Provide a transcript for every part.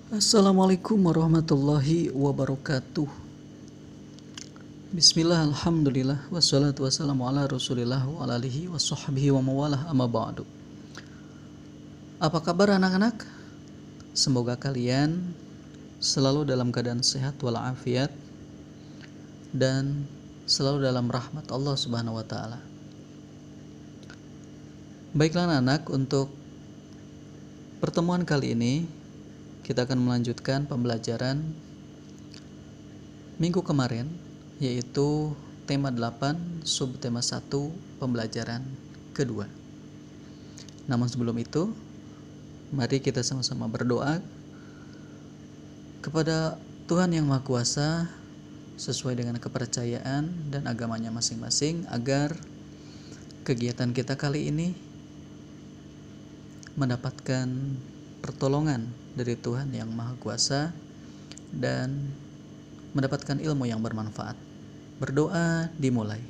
Assalamualaikum warahmatullahi wabarakatuh. Bismillah, alhamdulillah, wassalatu wassalamu ala rasulillah wa ala alihi wa sahbihi wa mawalah amma ba'du. Apa kabar anak-anak? Semoga kalian selalu dalam keadaan sehat walafiat dan selalu dalam rahmat Allah Subhanahu wa taala. Baiklah anak, untuk pertemuan kali ini kita akan melanjutkan pembelajaran minggu kemarin, yaitu tema 8, subtema 1, pembelajaran kedua. Namun sebelum itu, mari kita sama-sama berdoa kepada Tuhan Yang Maha Kuasa sesuai dengan kepercayaan dan agamanya masing-masing, agar kegiatan kita kali ini mendapatkan pertolongan dari Tuhan Yang Maha Kuasa dan mendapatkan ilmu yang bermanfaat. Berdoa dimulai.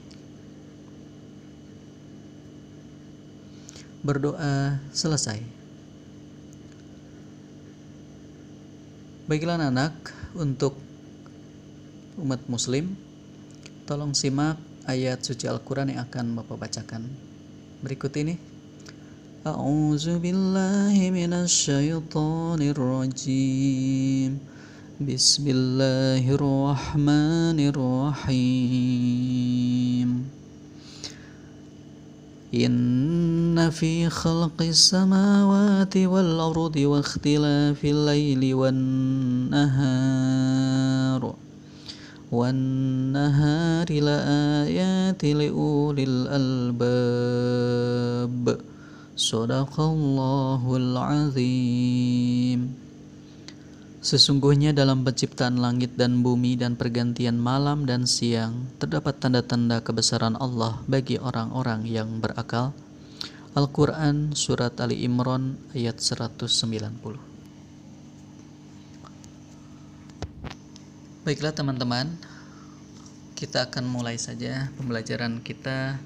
Berdoa selesai. Baiklah anak, untuk umat muslim, tolong simak ayat suci Al-Quran yang akan Bapak bacakan berikut ini. A'udzu billahi minasyaitonir rajim. Bismillahirrahmanirrahim. Inna fi khalqis samawati wal ardi wa ikhtilafil laili wan nahari la ayati liulil albab. Shadaqallahul azim. Sesungguhnya dalam penciptaan langit dan bumi dan pergantian malam dan siang terdapat tanda-tanda kebesaran Allah bagi orang-orang yang berakal. Al-Quran Surat Ali Imran ayat 190. Baiklah teman-teman, kita akan mulai saja pembelajaran kita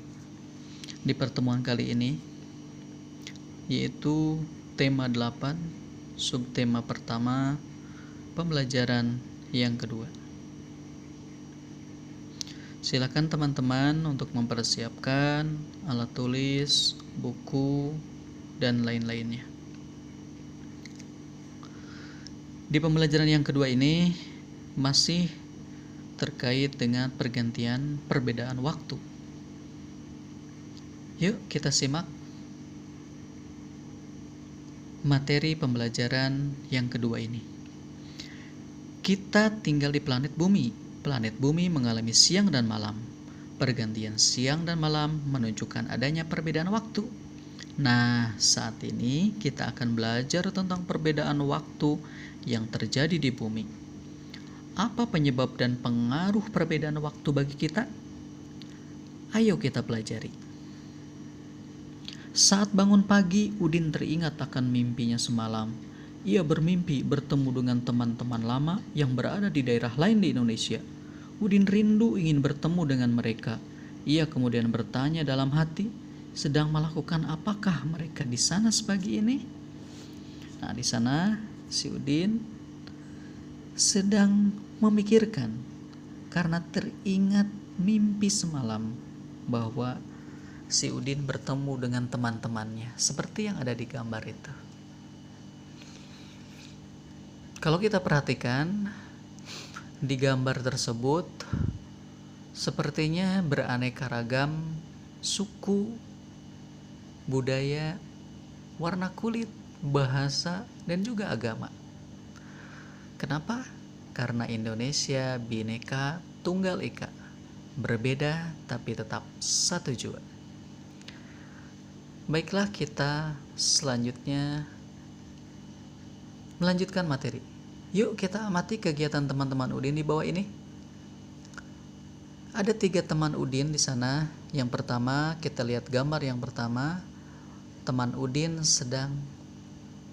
di pertemuan kali ini, yaitu tema 8, subtema pertama, pembelajaran yang kedua. Silakan teman-teman untuk mempersiapkan alat tulis, buku, dan lain-lainnya. Di pembelajaran yang kedua ini masih terkait dengan pergantian perbedaan waktu. Yuk kita simak materi pembelajaran yang kedua ini. Kita tinggal di planet bumi. Planet bumi mengalami siang dan malam. Pergantian siang dan malam menunjukkan adanya perbedaan waktu. Nah, saat ini kita akan belajar tentang perbedaan waktu yang terjadi di bumi. Apa penyebab dan pengaruh perbedaan waktu bagi kita? Ayo kita pelajari. Saat bangun pagi, Udin teringat akan mimpinya semalam. Ia bermimpi bertemu dengan teman-teman lama yang berada di daerah lain di Indonesia. Udin rindu ingin bertemu dengan mereka. Ia kemudian bertanya dalam hati, sedang melakukan apakah mereka di sana sepagi ini? Nah, di sana si Udin sedang memikirkan karena teringat mimpi semalam bahwa si Udin bertemu dengan teman-temannya seperti yang ada di gambar itu. Kalau kita perhatikan di gambar tersebut, sepertinya beraneka ragam suku, budaya, warna kulit, bahasa, dan juga agama. Kenapa? Karena Indonesia Bhinneka Tunggal Ika, berbeda tapi tetap satu jua. Baiklah, kita selanjutnya melanjutkan materi. Yuk kita amati kegiatan teman-teman Udin di bawah ini. Ada 3 teman Udin di sana. Yang pertama, kita lihat gambar yang pertama. Teman Udin sedang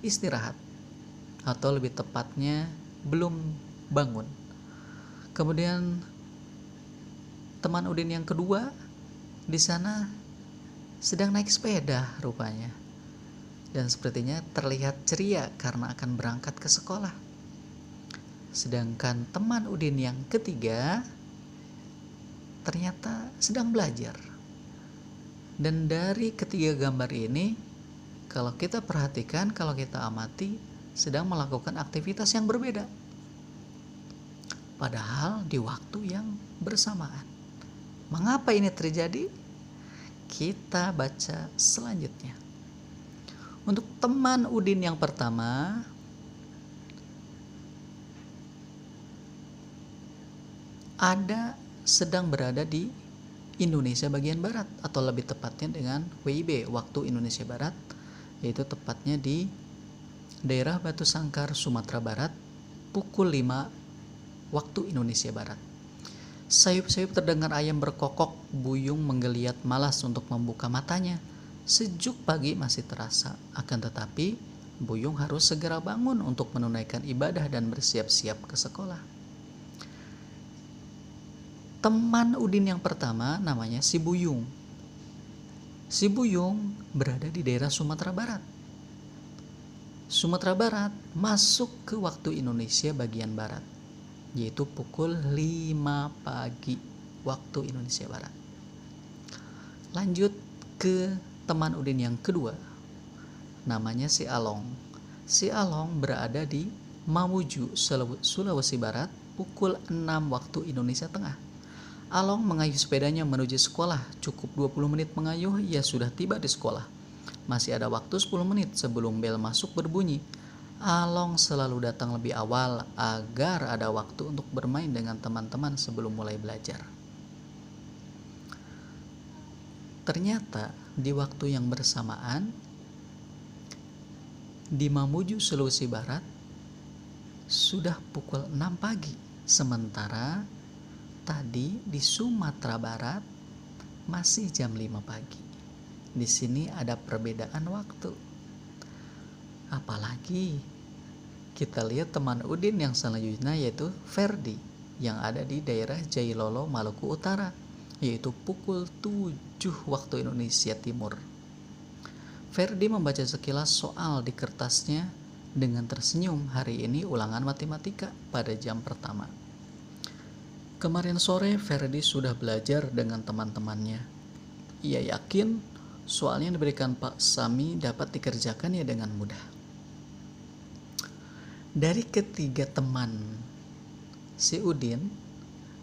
istirahat, atau lebih tepatnya belum bangun. Kemudian teman Udin yang kedua di sana sedang naik sepeda rupanya, dan sepertinya terlihat ceria karena akan berangkat ke sekolah. Sedangkan teman Udin yang ketiga ternyata sedang belajar. Dan dari ketiga gambar ini, kalau kita perhatikan, kalau kita amati, sedang melakukan aktivitas yang berbeda. Padahal di waktu yang bersamaan. Mengapa ini terjadi? Kita baca selanjutnya. Untuk teman Udin yang pertama, sedang berada di Indonesia bagian barat, atau lebih tepatnya dengan WIB, waktu Indonesia Barat, yaitu tepatnya di daerah Batu Sangkar, Sumatera Barat, pukul 5 waktu Indonesia Barat. Sayup-sayup terdengar ayam berkokok, Buyung menggeliat malas untuk membuka matanya. Sejuk pagi masih terasa, akan tetapi Buyung harus segera bangun untuk menunaikan ibadah dan bersiap-siap ke sekolah. Teman Udin yang pertama namanya si Buyung. Si Buyung berada di daerah Sumatera Barat. Sumatera Barat masuk ke waktu Indonesia bagian barat, yaitu pukul 5 pagi waktu Indonesia Barat. Lanjut ke teman Udin yang kedua, namanya si Along. Si Along berada di Mamuju, Sulawesi Barat, pukul 6 waktu Indonesia Tengah. Along mengayuh sepedanya menuju sekolah. Cukup 20 menit mengayuh, ia sudah tiba di sekolah. Masih ada waktu 10 menit sebelum bel masuk berbunyi. Along selalu datang lebih awal agar ada waktu untuk bermain dengan teman-teman sebelum mulai belajar. Ternyata di waktu yang bersamaan di Mamuju, Sulawesi Barat sudah pukul 6 pagi. Sementara tadi di Sumatera Barat masih jam 5 pagi. Di sini ada perbedaan waktu. Apalagi kita lihat teman Udin yang selanjutnya, yaitu Ferdi, yang ada di daerah Jailolo, Maluku Utara, yaitu pukul 7 waktu Indonesia Timur. Ferdi membaca sekilas soal di kertasnya dengan tersenyum. Hari ini ulangan matematika pada jam pertama. Kemarin sore Ferdi sudah belajar dengan teman-temannya. Ia yakin soalnya yang diberikan Pak Sami dapat dikerjakannya dengan mudah. Dari ketiga teman si Udin,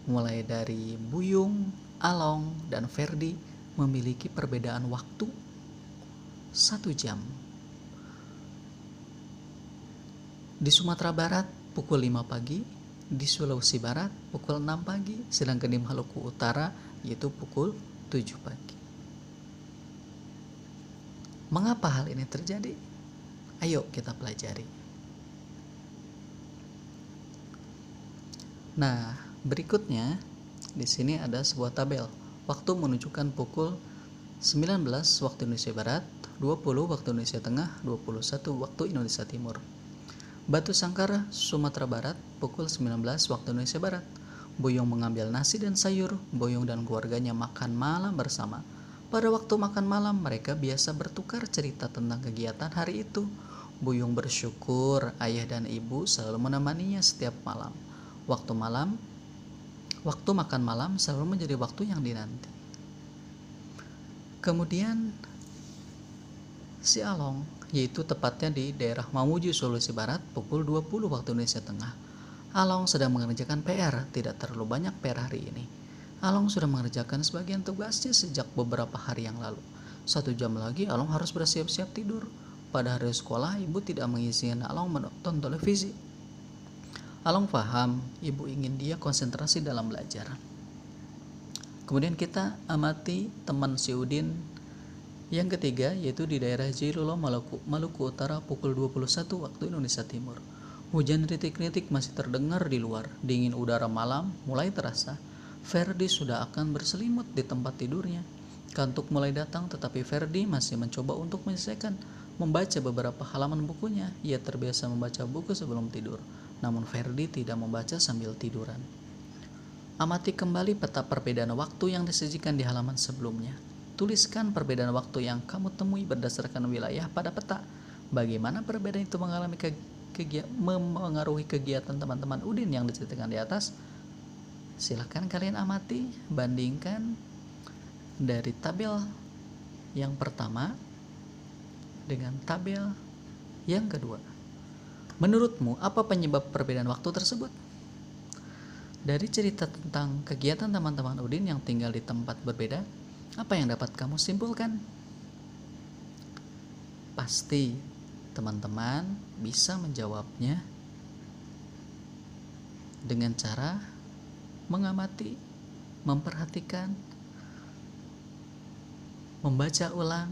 mulai dari Buyung, Along, dan Ferdi, memiliki perbedaan waktu 1 jam. Di Sumatera Barat pukul 5 pagi, di Sulawesi Barat pukul 6 pagi, sedangkan di Maluku Utara yaitu pukul 7 pagi. Mengapa hal ini terjadi? Ayo kita pelajari. Nah, berikutnya di sini ada sebuah tabel. Waktu menunjukkan pukul 19 waktu Indonesia Barat, 20 waktu Indonesia Tengah, 21 waktu Indonesia Timur. Batu Sangkar, Sumatera Barat, pukul 19 waktu Indonesia Barat. Buyung mengambil nasi dan sayur. Buyung dan keluarganya makan malam bersama. Pada waktu makan malam, mereka biasa bertukar cerita tentang kegiatan hari itu. Buyung bersyukur ayah dan ibu selalu menemaninya setiap malam. Waktu makan malam selalu menjadi waktu yang dinanti. Kemudian si Along, yaitu tepatnya di daerah Mamuju, Sulawesi Barat, pukul 20 waktu Indonesia Tengah. Along sedang mengerjakan PR, tidak terlalu banyak PR hari ini. Along sudah mengerjakan sebagian tugasnya sejak beberapa hari yang lalu. 1 jam lagi Along harus bersiap-siap tidur. Pada hari sekolah, ibu tidak mengizinkan Along menonton televisi. Along paham, ibu ingin dia konsentrasi dalam belajar. Kemudian kita amati teman si Udin yang ketiga, yaitu di daerah Jailolo, Maluku Utara, pukul 21 waktu Indonesia Timur. Hujan rintik-rintik masih terdengar di luar. Dingin udara malam mulai terasa. Ferdi sudah akan berselimut di tempat tidurnya. Kantuk mulai datang, tetapi Ferdi masih mencoba untuk menyelesaikan membaca beberapa halaman bukunya. Ia terbiasa membaca buku sebelum tidur. Namun Ferdi tidak membaca sambil tiduran. Amati kembali peta perbedaan waktu yang disajikan di halaman sebelumnya. Tuliskan perbedaan waktu yang kamu temui berdasarkan wilayah pada peta. Bagaimana perbedaan itu mengalami mempengaruhi kegiatan teman-teman Udin yang diceritakan di atas, silahkan kalian amati, bandingkan dari tabel yang pertama dengan tabel yang kedua. Menurutmu, apa penyebab perbedaan waktu tersebut? Dari cerita tentang kegiatan teman-teman Udin yang tinggal di tempat berbeda, apa yang dapat kamu simpulkan? Pasti teman-teman bisa menjawabnya dengan cara mengamati, memperhatikan, membaca ulang,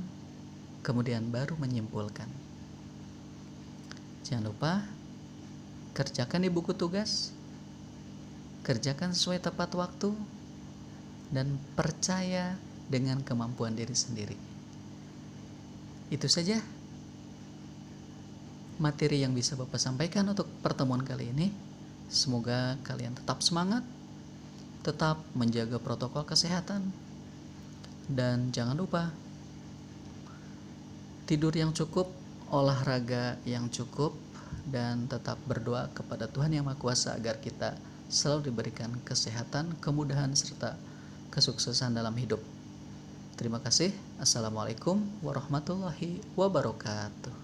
kemudian baru menyimpulkan. Jangan lupa kerjakan di buku tugas, kerjakan sesuai tepat waktu, dan percaya dengan kemampuan diri sendiri. Itu saja materi yang bisa Bapak sampaikan untuk pertemuan kali ini. Semoga kalian tetap semangat, tetap menjaga protokol kesehatan, dan jangan lupa tidur yang cukup, olahraga yang cukup, dan tetap berdoa kepada Tuhan Yang Maha Kuasa agar kita selalu diberikan kesehatan, kemudahan, serta kesuksesan dalam hidup. Terima kasih. Assalamualaikum warahmatullahi wabarakatuh.